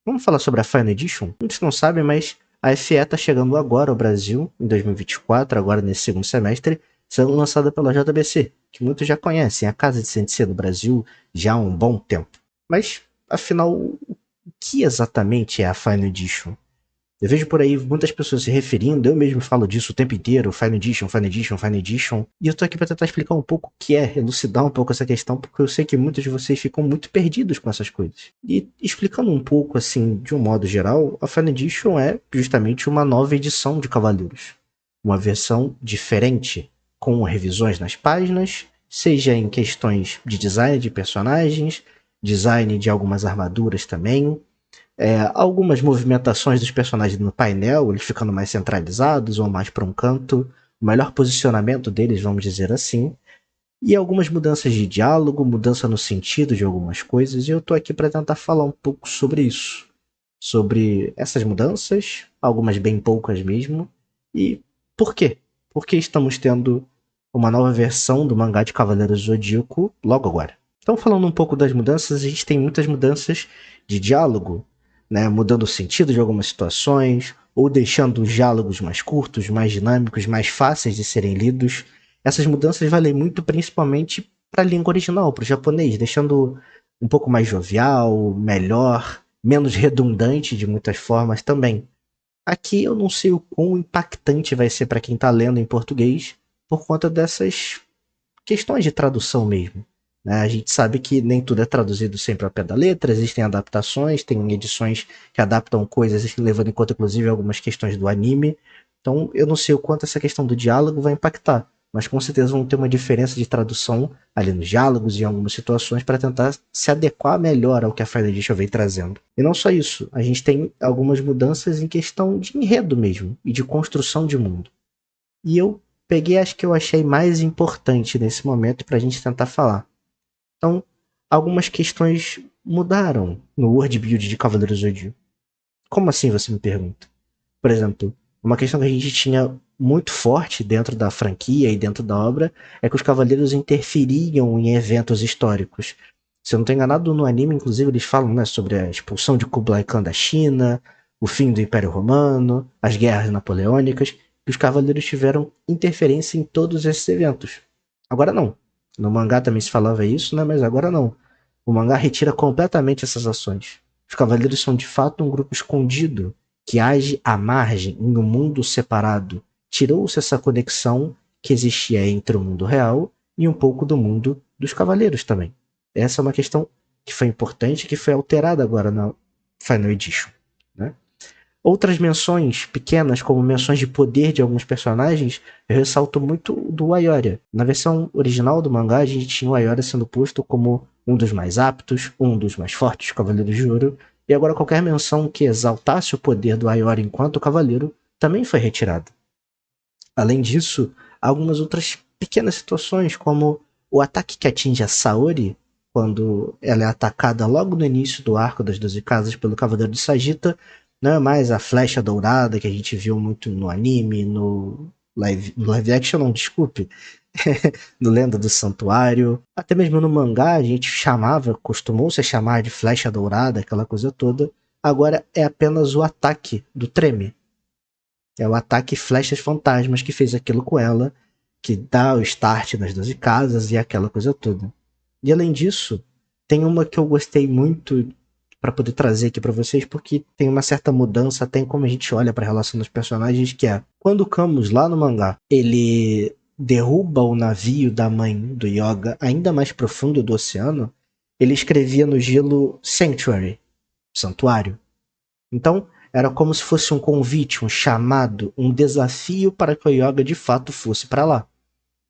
Vamos falar sobre a Final Edition? Muitos não sabem, mas a FE está chegando agora ao Brasil, em 2024, agora nesse segundo semestre, sendo lançada pela JBC, que muitos já conhecem, a casa de CNC no Brasil já há um bom tempo. Mas, afinal, o que exatamente é a Final Edition? Eu vejo por aí muitas pessoas se referindo, eu mesmo falo disso o tempo inteiro, Final Edition, Final Edition, Final Edition, e eu tô aqui para tentar explicar um pouco o que é, elucidar um pouco essa questão, porque eu sei que muitos de vocês ficam muito perdidos com essas coisas. E explicando um pouco, assim, de um modo geral, a Final Edition é justamente uma nova edição de Cavaleiros. Uma versão diferente, com revisões nas páginas, seja em questões de design de personagens, design de algumas armaduras também, algumas movimentações dos personagens no painel, eles ficando mais centralizados ou mais para um canto, o melhor posicionamento deles, vamos dizer assim, e algumas mudanças de diálogo, mudança no sentido de algumas coisas, e eu tô aqui para tentar falar um pouco sobre isso, sobre essas mudanças, algumas bem poucas mesmo, e por quê? Por que estamos tendo uma nova versão do mangá de Cavaleiros do Zodíaco logo agora? Então, falando um pouco das mudanças, a gente tem muitas mudanças de diálogo, né, mudando o sentido de algumas situações, ou deixando os diálogos mais curtos, mais dinâmicos, mais fáceis de serem lidos. Essas mudanças valem muito principalmente para a língua original, para o japonês, deixando um pouco mais jovial, melhor, menos redundante de muitas formas também. Aqui eu não sei o quão impactante vai ser para quem está lendo em português, por conta dessas questões de tradução mesmo. Né? A gente sabe que nem tudo é traduzido sempre ao pé da letra, existem adaptações, tem edições que adaptam coisas, levando em conta inclusive algumas questões do anime. Então eu não sei o quanto essa questão do diálogo vai impactar, mas com certeza vão ter uma diferença de tradução ali nos diálogos e em algumas situações para tentar se adequar melhor ao que a Final Edition vem trazendo. E não só isso, a gente tem algumas mudanças em questão de enredo mesmo e de construção de mundo. E eu peguei as que eu achei mais importante nesse momento para a gente tentar falar. Então, algumas questões mudaram no world build de Cavaleiros do Zodíaco. Como assim, você me pergunta? Por exemplo, uma questão que a gente tinha muito forte dentro da franquia e dentro da obra é que os cavaleiros interferiam em eventos históricos. Se eu não estou enganado, no anime, inclusive, eles falam, né, sobre a expulsão de Kublai Khan da China, o fim do Império Romano, as guerras napoleônicas, e os cavaleiros tiveram interferência em todos esses eventos. Agora não. No mangá também se falava isso, né, mas agora não. O mangá retira completamente essas ações. Os cavaleiros são de fato um grupo escondido que age à margem, em um mundo separado. Tirou-se essa conexão que existia entre o mundo real e um pouco do mundo dos cavaleiros também. Essa é uma questão que foi importante, que foi alterada agora na Final Edition. Né? Outras menções pequenas, como menções de poder de alguns personagens, eu ressalto muito do Ayoria. Na versão original do mangá, a gente tinha o Ayoria sendo posto como um dos mais aptos, um dos mais fortes Cavaleiros de Ouro, e agora qualquer menção que exaltasse o poder do Ayoria enquanto cavaleiro também foi retirada. Além disso, algumas outras pequenas situações, como o ataque que atinge a Saori, quando ela é atacada logo no início do arco das 12 casas pelo Cavaleiro de Sagitta, não é mais a flecha dourada que a gente viu muito no anime, no live action, não, desculpe, no Lenda do Santuário. Até mesmo no mangá a gente costumou-se chamar de flecha dourada, aquela coisa toda. Agora é apenas o ataque do Treme. É o ataque flechas fantasmas que fez aquilo com ela, que dá o start nas 12 casas e aquela coisa toda. E além disso, tem uma que eu gostei muito para poder trazer aqui para vocês, porque tem uma certa mudança até em como a gente olha para a relação dos personagens, que é quando o Camus lá no mangá, ele derruba o navio da mãe do Yoga ainda mais profundo do oceano, ele escrevia no gelo Sanctuary, santuário. Então, era como se fosse um convite, um chamado, um desafio para que o Yoga de fato fosse para lá.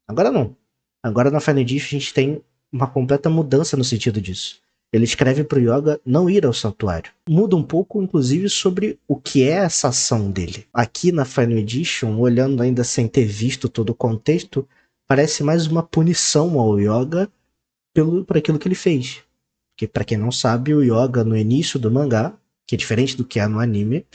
Agora não. Agora na Final Edition a gente tem uma completa mudança no sentido disso. Ele escreve para o Yoga não ir ao santuário. Muda um pouco, inclusive, sobre o que é essa ação dele. Aqui na Final Edition, olhando ainda sem ter visto todo o contexto, parece mais uma punição ao Yoga por aquilo que ele fez. Porque, para quem não sabe, o Yoga no início do mangá, que é diferente do que é no anime,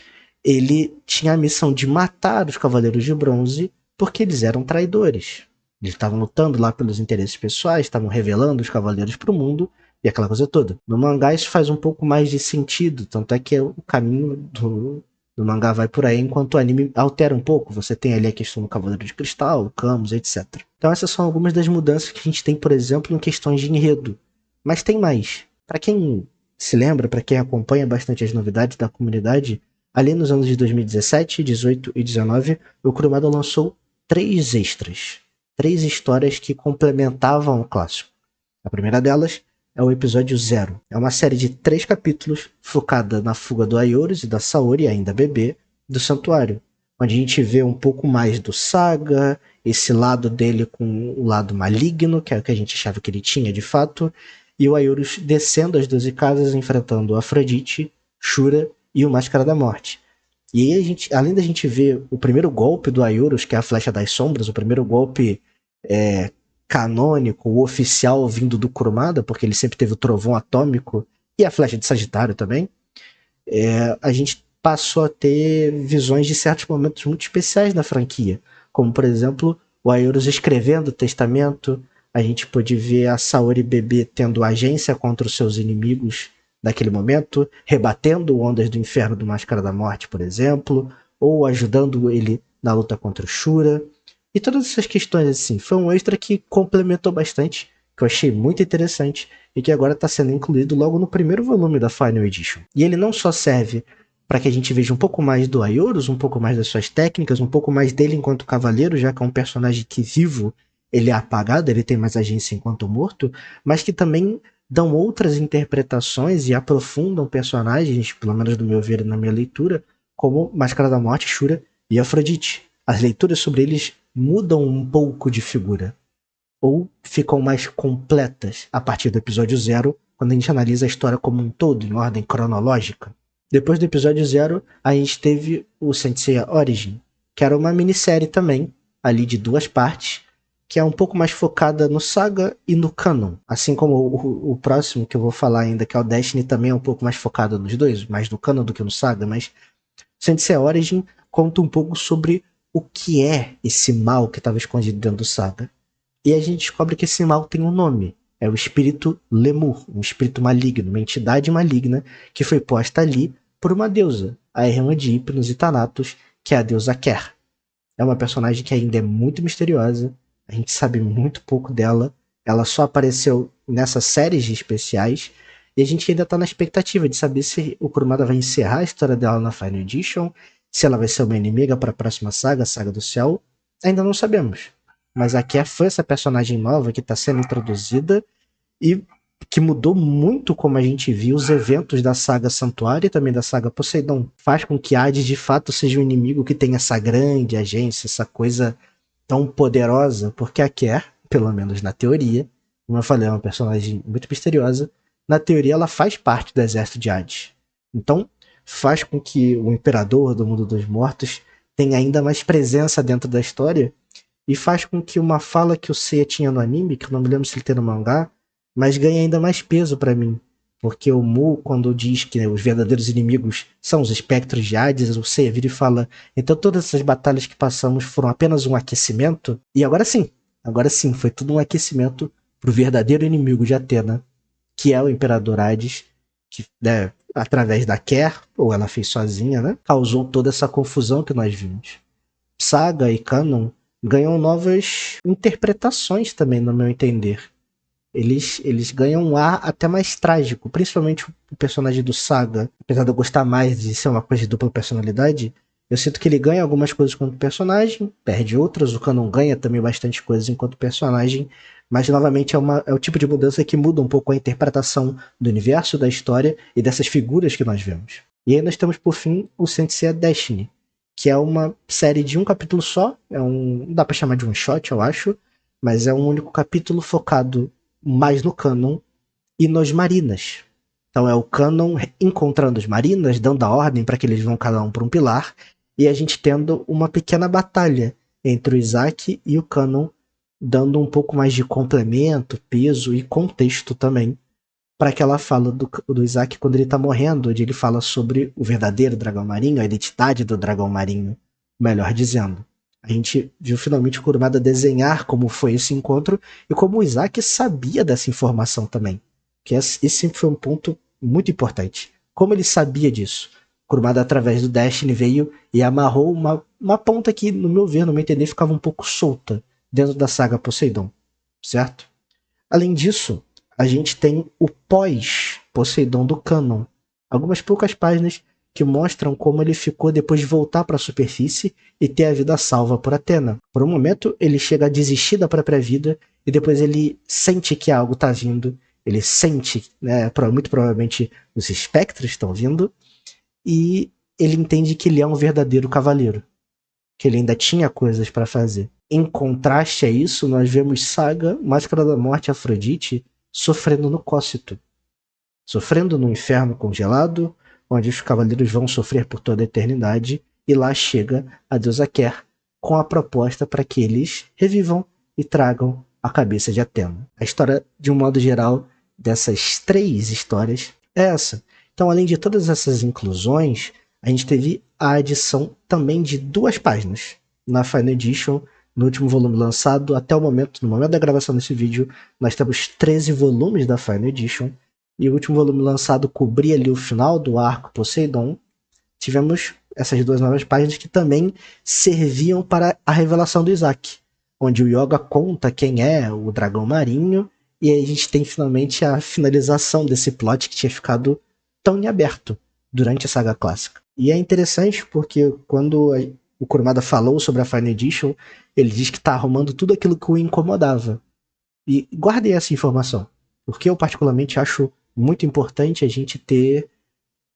ele tinha a missão de matar os Cavaleiros de Bronze porque eles eram traidores. Eles estavam lutando lá pelos interesses pessoais, estavam revelando os Cavaleiros para o mundo, e aquela coisa toda. No mangá isso faz um pouco mais de sentido, tanto é que o caminho do mangá vai por aí, enquanto o anime altera um pouco. Você tem ali a questão do Cavaleiro de Cristal, Camus, etc. Então essas são algumas das mudanças que a gente tem, por exemplo, em questões de enredo. Mas tem mais. Para quem se lembra, para quem acompanha bastante as novidades da comunidade, ali nos anos de 2017, 18 e 19, o Kurumada lançou 3 extras. 3 histórias que complementavam o clássico. A primeira delas é o episódio 0. É uma série de 3 capítulos focada na fuga do Ayorus e da Saori, ainda bebê, do santuário, onde a gente vê um pouco mais do Saga, esse lado dele com o lado maligno, que é o que a gente achava que ele tinha de fato, e o Ayorus descendo as 12 casas, enfrentando Afrodite, Shura e o Máscara da Morte. E aí, além da gente ver o primeiro golpe do Ayorus, que é a Flecha das Sombras, o primeiro golpe canônico, o oficial vindo do Kurumada, porque ele sempre teve o trovão atômico e a flecha de Sagitário também, a gente passou a ter visões de certos momentos muito especiais da franquia, como por exemplo o Ayorus escrevendo o testamento. A gente pôde ver a Saori bebê tendo agência contra os seus inimigos naquele momento, rebatendo Ondas do Inferno do Máscara da Morte, por exemplo, ou ajudando ele na luta contra o Shura. E todas essas questões, assim, foi um extra que complementou bastante, que eu achei muito interessante, e que agora está sendo incluído logo no primeiro volume da Final Edition. E ele não só serve para que a gente veja um pouco mais do Ayorus, um pouco mais das suas técnicas, um pouco mais dele enquanto cavaleiro, já que é um personagem que vivo, ele é apagado, ele tem mais agência enquanto morto, mas que também dão outras interpretações e aprofundam personagens, pelo menos do meu ver e na minha leitura, como Máscara da Morte, Shura e Afrodite. As leituras sobre eles mudam um pouco de figura, ou ficam mais completas a partir do episódio 0, quando a gente analisa a história como um todo, em ordem cronológica. Depois do episódio 0, a gente teve o Saint Seiya Origin, que era uma minissérie também, ali de 2 partes, que é um pouco mais focada no Saga e no Canon. Assim como o próximo que eu vou falar ainda, que é o Destiny, também é um pouco mais focado nos dois, mais no Canon do que no Saga, mas Saint Seiya Origin conta um pouco sobre o que é esse mal que estava escondido dentro do Saga. E a gente descobre que esse mal tem um nome. É o espírito Lemur, um espírito maligno, uma entidade maligna que foi posta ali por uma deusa, a irmã de Hypnos e Thanatos, que é a deusa Ker. É uma personagem que ainda é muito misteriosa, a gente sabe muito pouco dela, ela só apareceu nessas séries de especiais, e a gente ainda está na expectativa de saber se o Kurumada vai encerrar a história dela na Final Edition, se ela vai ser uma inimiga para a próxima saga, a Saga do Céu, ainda não sabemos. Mas a Ker foi essa personagem nova que está sendo introduzida e que mudou muito como a gente viu os eventos da saga Santuário e também da saga Poseidon. Faz com que Hades de fato seja um inimigo que tem essa grande agência, essa coisa tão poderosa, porque a Ker, pelo menos na teoria, como eu falei, é uma personagem muito misteriosa, na teoria ela faz parte do exército de Hades. Então, faz com que o imperador do mundo dos mortos tenha ainda mais presença dentro da história e faz com que uma fala que o Seiya tinha no anime, que eu não me lembro se ele tem no mangá, mas ganha ainda mais peso para mim. Porque o Mu, quando diz que os verdadeiros inimigos são os espectros de Hades, o Seiya vira e fala: então todas essas batalhas que passamos foram apenas um aquecimento? E agora sim, foi tudo um aquecimento pro verdadeiro inimigo de Atena, que é o Imperador Hades, que, né, através da Ker, ou ela fez sozinha, né, causou toda essa confusão que nós vimos. Saga e Canon ganham novas interpretações também, no meu entender. Eles ganham um ar até mais trágico, principalmente o personagem do Saga. Apesar de eu gostar mais de ser uma coisa de dupla personalidade, eu sinto que ele ganha algumas coisas enquanto personagem, perde outras. O Canon ganha também bastante coisas enquanto personagem, mas novamente é o tipo de mudança que muda um pouco a interpretação do universo, da história e dessas figuras que nós vemos. E aí nós temos por fim o Saint Seiya Destiny, que é uma série de um capítulo só, não dá pra chamar de um shot, eu acho, mas é um único capítulo focado mais no Canon e nos Marinas. Então é o Canon encontrando os Marinas, dando a ordem para que eles vão cada um para um pilar, e a gente tendo uma pequena batalha entre o Isaac e o Canon, dando um pouco mais de complemento, peso e contexto também para aquela fala do Isaac quando ele tá morrendo, onde ele fala sobre o verdadeiro dragão marinho, a identidade do dragão marinho, melhor dizendo. A gente viu finalmente o Kurumada desenhar como foi esse encontro e como o Isaac sabia dessa informação também. Que esse sempre foi um ponto muito importante. Como ele sabia disso? Kurumada, através do Destiny, veio e amarrou uma ponta que, no meu ver, no meu entender, ficava um pouco solta dentro da saga Poseidon, certo? Além disso, a gente tem o pós-Poseidon do canon. Algumas poucas páginas que mostram como ele ficou depois de voltar para a superfície e ter a vida salva por Atena. Por um momento, ele chega a desistir da própria vida e depois ele sente que algo está vindo. Ele sente, né, muito provavelmente os espectros estão vindo, e ele entende que ele é um verdadeiro cavaleiro, que ele ainda tinha coisas para fazer. Em contraste a isso, nós vemos Saga, Máscara da Morte e Afrodite sofrendo no Cócito, sofrendo no inferno congelado, onde os cavaleiros vão sofrer por toda a eternidade, e lá chega a deusa Quer com a proposta para que eles revivam e tragam a cabeça de Atena. A história, de um modo geral, dessas 3 histórias é essa. Então, além de todas essas inclusões, a gente teve a adição também de 2 páginas na Final Edition, no último volume lançado. Até o momento, no momento da gravação desse vídeo, nós temos 13 volumes da Final Edition, e o último volume lançado cobria ali o final do arco Poseidon. Tivemos essas 2 novas páginas que também serviam para a revelação do Isaac, onde o Yoga conta quem é o dragão marinho, e aí a gente tem finalmente a finalização desse plot que tinha ficado tão em aberto durante a saga clássica. E é interessante porque quando o Kurumada falou sobre a Final Edition, ele diz que está arrumando tudo aquilo que o incomodava. E guardem essa informação, porque eu particularmente acho muito importante a gente ter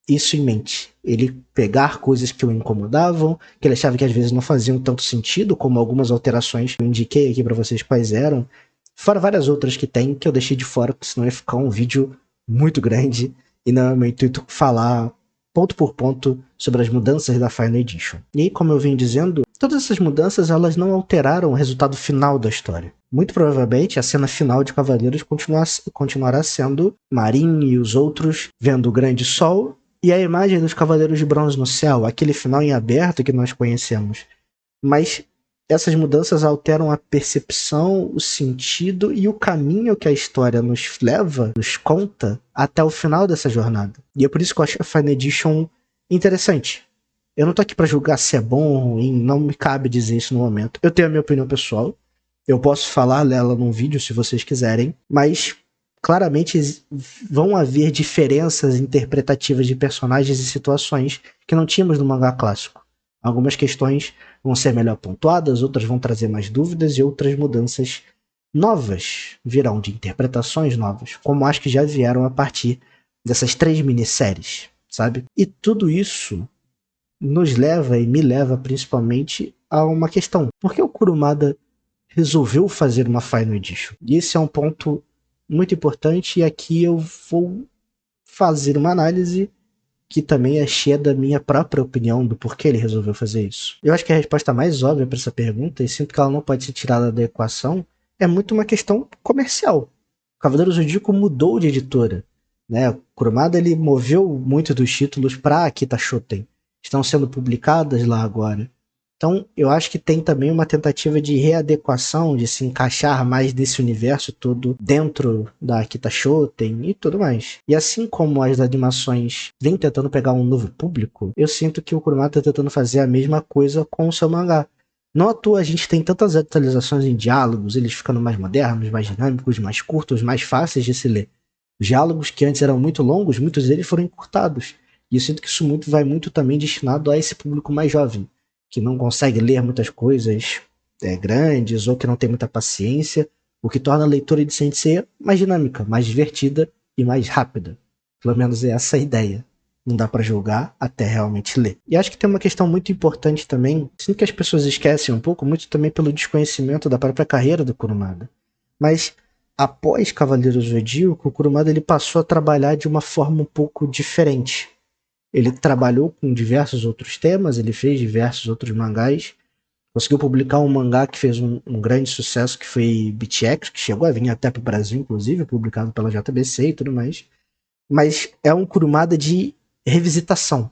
isso em mente. Ele pegar coisas que o incomodavam, que ele achava que às vezes não faziam tanto sentido, como algumas alterações que eu indiquei aqui para vocês quais eram, fora várias outras que tem, que eu deixei de fora, porque senão ia ficar um vídeo muito grande, e não é meu intuito falar ponto por ponto sobre as mudanças da Final Edition. E como eu vim dizendo, todas essas mudanças elas não alteraram o resultado final da história. Muito provavelmente a cena final de Cavaleiros continuará sendo Marin e os outros vendo o grande sol e a imagem dos Cavaleiros de Bronze no céu, aquele final em aberto que nós conhecemos. Mas essas mudanças alteram a percepção, o sentido e o caminho que a história nos leva, nos conta, até o final dessa jornada. E é por isso que eu acho a Final Edition interessante. Eu não tô aqui pra julgar se é bom ou ruim, não me cabe dizer isso no momento. Eu tenho a minha opinião pessoal, eu posso falar dela num vídeo se vocês quiserem, mas claramente vão haver diferenças interpretativas de personagens e situações que não tínhamos no mangá clássico. Algumas questões vão ser melhor pontuadas, outras vão trazer mais dúvidas e outras mudanças novas virão, de interpretações novas, como acho que já vieram a partir dessas 3 minisséries, sabe? E tudo isso nos leva e me leva principalmente a uma questão. Por que o Kurumada resolveu fazer uma Final Edition? E esse é um ponto muito importante, e aqui eu vou fazer uma análise que também é cheia da minha própria opinião do porquê ele resolveu fazer isso. Eu acho que a resposta mais óbvia para essa pergunta, e sinto que ela não pode ser tirada da equação, é muito uma questão comercial. Cavaleiros do Zodíaco mudou de editora, né? O Kurumada ele moveu muito dos títulos para a Akita Shoten. Estão sendo publicadas lá agora. Então, eu acho que tem também uma tentativa de readequação, de se encaixar mais desse universo todo dentro da Akita Shoten e tudo mais. E assim como as animações vêm tentando pegar um novo público, eu sinto que o Kurumada está tentando fazer a mesma coisa com o seu mangá. Não à toa a gente tem tantas atualizações em diálogos, eles ficando mais modernos, mais dinâmicos, mais curtos, mais fáceis de se ler. Os diálogos que antes eram muito longos, muitos deles foram encurtados. E eu sinto que isso vai muito também destinado a esse público mais jovem, que não consegue ler muitas coisas grandes ou que não tem muita paciência, o que torna a leitura de Sensei mais dinâmica, mais divertida e mais rápida. Pelo menos é essa a ideia. Não dá para julgar até realmente ler. E acho que tem uma questão muito importante também, sinto que as pessoas esquecem um pouco, muito também pelo desconhecimento da própria carreira do Kurumada. Mas após Cavaleiros do Zodíaco, o Kurumada ele passou a trabalhar de uma forma um pouco diferente. Ele trabalhou com diversos outros temas, ele fez diversos outros mangás, conseguiu publicar um mangá que fez um grande sucesso, que foi Beat X, que chegou a vir até para o Brasil, inclusive, publicado pela JBC e tudo mais. Mas é um Kurumada de revisitação.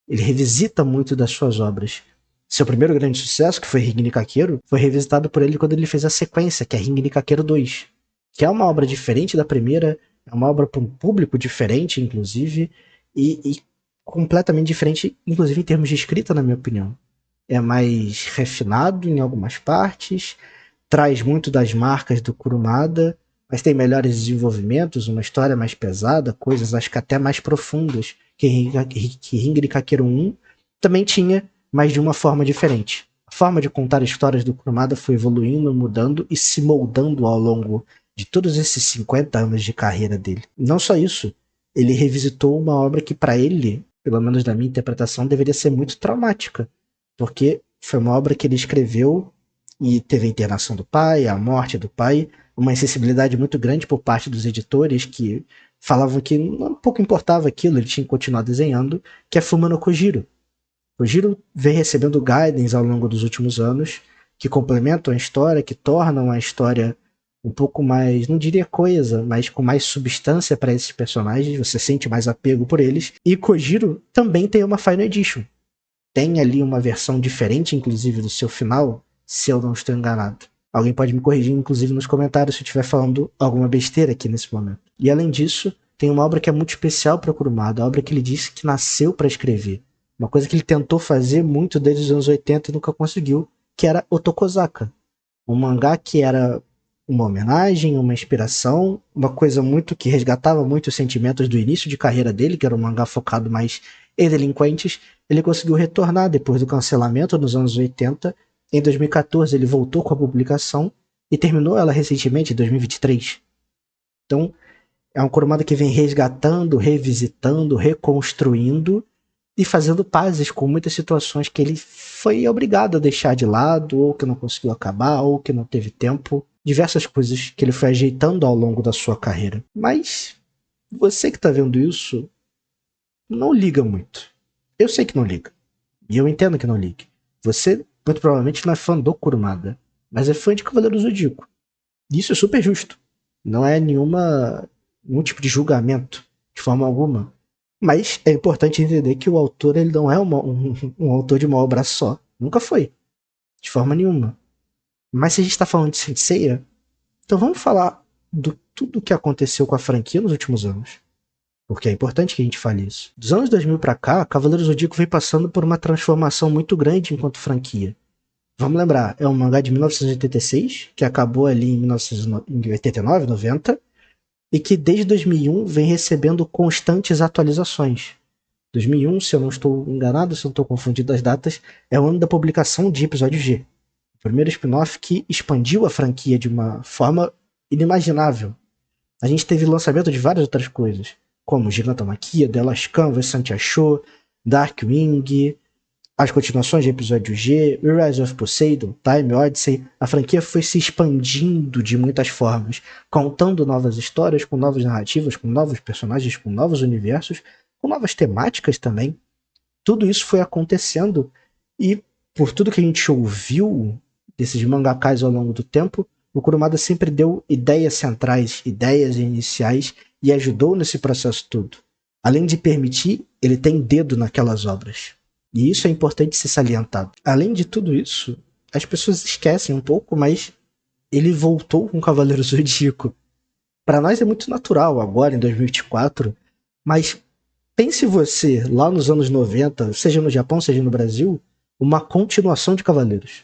Ele revisita muito das suas obras. Seu primeiro grande sucesso, que foi Ringo Kakeru, foi revisitado por ele quando ele fez a sequência, que é Ringo Kakeru 2, que é uma obra diferente da primeira, É uma obra para um público diferente, inclusive, e completamente diferente, inclusive em termos de escrita, na minha opinião. É mais refinado em algumas partes, traz muito das marcas do Kurumada, mas tem melhores desenvolvimentos, uma história mais pesada, coisas acho que até mais profundas que Ringri Kakeru 1 também tinha, mas de uma forma diferente. A forma de contar histórias do Kurumada foi evoluindo, mudando e se moldando ao longo de todos esses 50 anos de carreira dele. Não só isso, ele revisitou uma obra que para ele, pelo menos na minha interpretação, deveria ser muito traumática, porque foi uma obra que ele escreveu e teve a internação do pai, a morte do pai, uma insensibilidade muito grande por parte dos editores que falavam que um pouco importava aquilo, ele tinha que continuar desenhando, que é Fumano Kojiro. Kojiro vem recebendo guidance ao longo dos últimos anos, que complementam a história, que tornam a história um pouco mais, não diria coisa, mas com mais substância para esses personagens, você sente mais apego por eles. E Kojiro também tem uma Final Edition. Tem ali uma versão diferente, inclusive, do seu final, se eu não estou enganado. Alguém pode me corrigir, inclusive, nos comentários se eu estiver falando alguma besteira aqui nesse momento. E além disso, tem uma obra que é muito especial para Kurumada, a obra que ele disse que nasceu para escrever. Uma coisa que ele tentou fazer muito desde os anos 80 e nunca conseguiu, que era Otokozaka. Um mangá que era uma homenagem, uma inspiração, uma coisa muito que resgatava muito os sentimentos do início de carreira dele, que era um mangá focado mais em delinquentes. Ele conseguiu retornar depois do cancelamento nos anos 80. Em 2014 ele voltou com a publicação e terminou ela recentemente, em 2023. Então é um Kurumada que vem resgatando, revisitando, reconstruindo e fazendo pazes com muitas situações que ele foi obrigado a deixar de lado, ou que não conseguiu acabar, ou que não teve tempo. Diversas coisas que ele foi ajeitando ao longo da sua carreira. Mas você que está vendo isso, não liga muito. Eu sei que não liga. E eu entendo que não ligue. Você, muito provavelmente, não é fã do Kurumada, mas é fã de Cavaleiro Zodíaco. E isso é super justo. Não é nenhum tipo de julgamento, de forma alguma. Mas é importante entender que o autor ele não é um autor de uma obra só. Nunca foi. De forma nenhuma. Mas se a gente está falando de Saint Seiya, então vamos falar do tudo que aconteceu com a franquia nos últimos anos. Porque é importante que a gente fale isso. Dos anos 2000 pra cá, Cavaleiro Zodíaco vem passando por uma transformação muito grande enquanto franquia. Vamos lembrar, é um mangá de 1986, que acabou ali em 1989, 90, e que desde 2001 vem recebendo constantes atualizações. 2001, se eu não estou enganado, se eu não estou confundindo as datas, é o ano da publicação de Episódio G. O primeiro spin-off que expandiu a franquia de uma forma inimaginável. A gente teve lançamento de várias outras coisas, como Gigantomachia, The Last Canvas, Santiago, Darkwing, as continuações de Episódio G, Rise of Poseidon, Time Odyssey. A franquia foi se expandindo de muitas formas, contando novas histórias, com novas narrativas, com novos personagens, com novos universos, com novas temáticas também. Tudo isso foi acontecendo e, por tudo que a gente ouviu desses mangakás ao longo do tempo, o Kurumada sempre deu ideias centrais, ideias iniciais e ajudou nesse processo todo. Além de permitir, ele tem dedo naquelas obras. E isso é importante ser salientado. Além de tudo isso, as pessoas esquecem um pouco, mas ele voltou com o Cavaleiro Zodíaco. Para nós é muito natural agora, em 2024, mas pense você, lá nos anos 90, seja no Japão, seja no Brasil, uma continuação de Cavaleiros.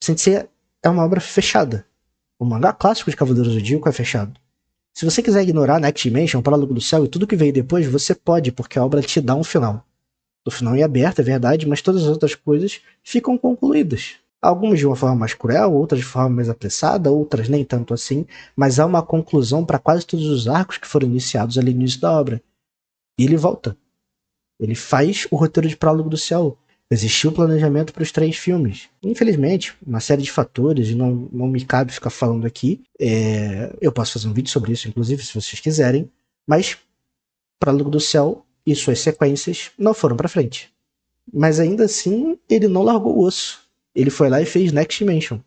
Sensei é uma obra fechada. O mangá clássico de Cavaleiros do Zodíaco é fechado. Se você quiser ignorar Next Dimension, Prólogo do Céu e tudo que veio depois, você pode, porque a obra te dá um final. O final é aberto, é verdade, mas todas as outras coisas ficam concluídas. Algumas de uma forma mais cruel, outras de forma mais apressada, outras nem tanto assim, mas há uma conclusão para quase todos os arcos que foram iniciados ali no início da obra. E ele volta. Ele faz o roteiro de Prólogo do Céu. Existiu planejamento para os 3 filmes. Infelizmente, uma série de fatores, e não me cabe ficar falando aqui. Eu posso fazer um vídeo sobre isso, inclusive, se vocês quiserem. Mas Prólogo do Céu e suas sequências não foram para frente. Mas ainda assim, ele não largou o osso. Ele foi lá e fez Next Dimension.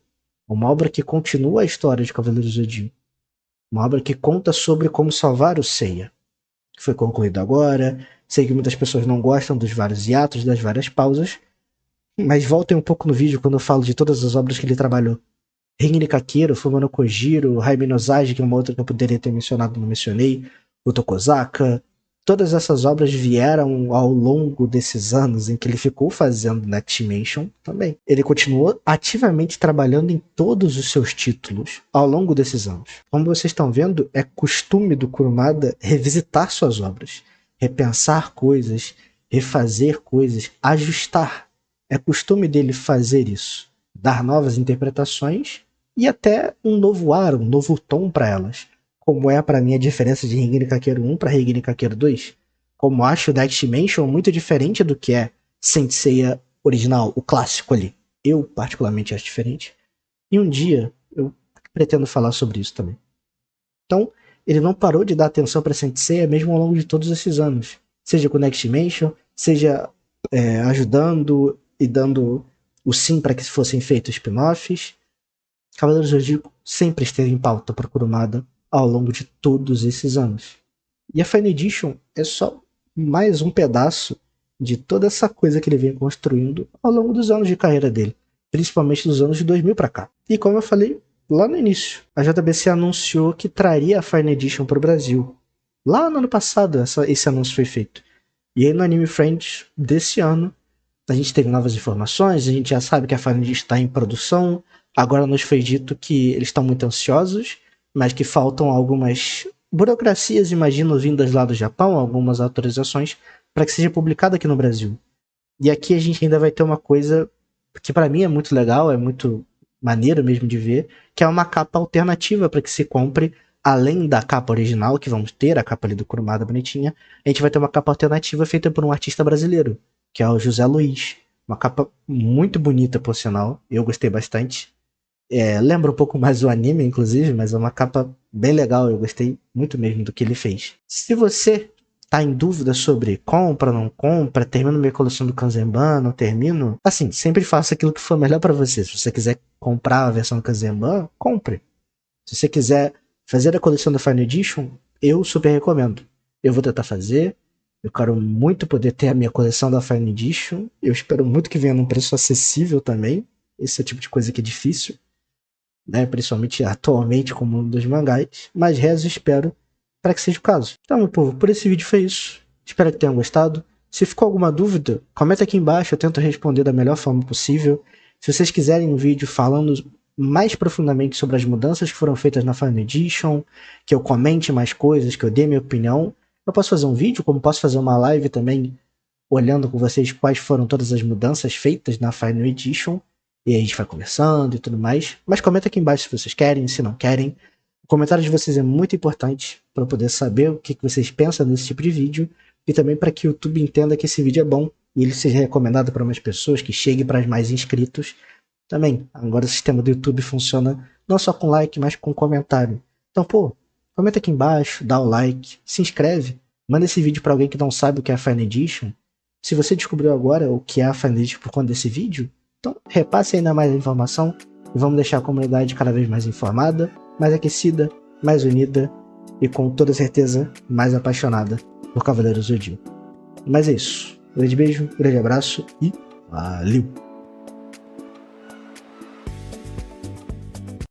Uma obra que continua a história de Cavaleiros do Zodíaco. Uma obra que conta sobre como salvar o Seiya. Que foi concluído agora. Sei que muitas pessoas não gostam dos vários hiatos, das várias pausas, mas voltem um pouco no vídeo quando eu falo de todas as obras que ele trabalhou. Rengoku Kakeru, Fumano Kojiro, Jaime Nozagi, que é uma outra que eu poderia ter mencionado, não mencionei, o Tokozaka. Todas essas obras vieram ao longo desses anos em que ele ficou fazendo Next Dimension também. Ele continuou ativamente trabalhando em todos os seus títulos ao longo desses anos. Como vocês estão vendo, é costume do Kurumada revisitar suas obras, repensar coisas, refazer coisas, ajustar. É costume dele fazer isso, dar novas interpretações e até um novo ar, um novo tom para elas. Como é para mim a diferença de Rengoku Kakeru 1 para Rengoku Kakeru 2. Como acho o Next Dimension muito diferente do que é Saint Seiya original, o clássico ali. Eu particularmente acho diferente. E um dia eu pretendo falar sobre isso também. Então, ele não parou de dar atenção para Saint Seiya mesmo ao longo de todos esses anos. Seja com o Next Dimension, seja ajudando e dando o sim para que fossem feitos spin-offs. Cavaleiros do Zodíaco sempre esteve em pauta para Kurumada ao longo de todos esses anos. E a Fine Edition é só mais um pedaço de toda essa coisa que ele vem construindo ao longo dos anos de carreira dele, principalmente dos anos de 2000 para cá. E como eu falei lá no início, a JBC anunciou que traria a Fine Edition para o Brasil. Lá no ano passado esse anúncio foi feito. E aí no Anime Friends desse ano, a gente teve novas informações, a gente já sabe que a Fine Edition está em produção. Agora nos foi dito que eles estão muito ansiosos, mas que faltam algumas burocracias, imagino, vindas lá do Japão, algumas autorizações, para que seja publicado aqui no Brasil. E aqui a gente ainda vai ter uma coisa que para mim é muito legal, é muito maneiro mesmo de ver, que é uma capa alternativa para que se compre, além da capa original, que vamos ter, a capa ali do Kurumada bonitinha, a gente vai ter uma capa alternativa feita por um artista brasileiro, que é o José Luiz. Uma capa muito bonita, por sinal, eu gostei bastante. Lembra um pouco mais o anime, inclusive, mas é uma capa bem legal, eu gostei muito mesmo do que ele fez. Se você tá em dúvida sobre compra, não compra, termino minha coleção do Kanzenban, não termino, assim, sempre faça aquilo que for melhor para você. Se você quiser comprar a versão do Kanzenban, compre. Se você quiser fazer a coleção da Fine Edition, eu super recomendo. Eu vou tentar fazer, eu quero muito poder ter a minha coleção da Fine Edition, eu espero muito que venha num preço acessível também, esse é o tipo de coisa que é difícil, né, principalmente atualmente com o mundo dos mangás, mas rezo e espero para que seja o caso. Então, meu povo, por esse vídeo foi isso. Espero que tenham gostado. Se ficou alguma dúvida, comenta aqui embaixo, eu tento responder da melhor forma possível. Se vocês quiserem um vídeo falando mais profundamente sobre as mudanças que foram feitas na Fine Edition, que eu comente mais coisas, que eu dê minha opinião, eu posso fazer um vídeo, como posso fazer uma live também, olhando com vocês quais foram todas as mudanças feitas na Fine Edition. E aí a gente vai conversando e tudo mais. Mas comenta aqui embaixo se vocês querem, se não querem. O comentário de vocês é muito importante para eu poder saber o que vocês pensam nesse tipo de vídeo. E também para que o YouTube entenda que esse vídeo é bom e ele seja recomendado para mais pessoas, que chegue para mais inscritos. Também, agora o sistema do YouTube funciona não só com like, mas com comentário. Então, pô, comenta aqui embaixo, dá o like, se inscreve, manda esse vídeo para alguém que não sabe o que é a Fine Edition. Se você descobriu agora o que é a Fine Edition por conta desse vídeo, então repasse ainda mais a informação e vamos deixar a comunidade cada vez mais informada, mais aquecida, mais unida e com toda certeza mais apaixonada por Cavaleiros do Zodíaco. Mas é isso. Um grande beijo, um grande abraço e valeu!